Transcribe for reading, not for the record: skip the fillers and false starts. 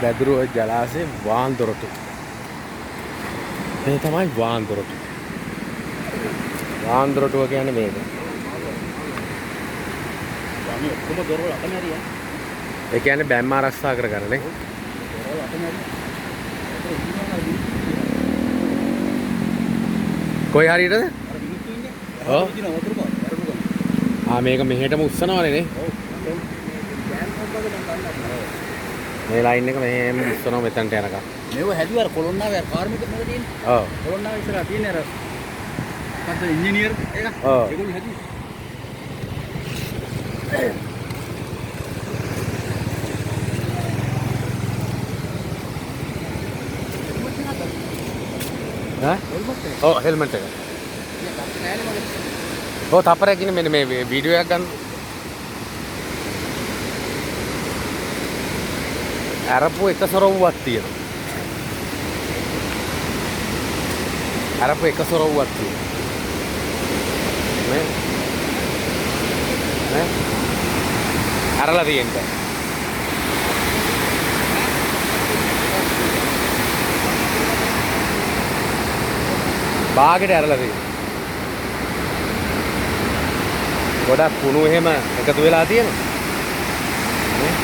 වැදුරු ජලාශයේ වාන්දොරටු. මේ තමයි වාන්දොරටු. වාන්දොරටුව කියන්නේ මේක. ඒ කියන්නේ බැම්ම ආරක්ෂා කරගන්න නේ. කොයි හරියටද? ඔව්. මේක මෙහෙටම උස්සනවනේ නේ. මේ ලයින් එක මෙහෙම උස්සනවා මෙතනට යනකම්. මේව හැදුවා කොළොන්නාවේ කාර්මික මොකද තියෙන්නේ? ඔව්. කොළොන්නාවේ ඉස්සරහ තියෙන අර මොකද්ද ඉංජිනේර් එක? ඔව්. ඒගොල්ලෝ හැදුවේ. ඔව් හෙල්මට් එක. ඔව් තප්පරයක් ඉන්නේ මෙන්න මේ වීඩියෝ එකක් ගන්න. අරපු එක සොරවුවක් තියෙනවා. අරපු එක සොරවුවක් තියෙනවා. නේ? අරලා තියෙන්නේ. බාගෙට ඇරලා තියෙනවා. ගොඩක් කුණු එහෙම එකතු වෙලා තියෙනවා. නේ?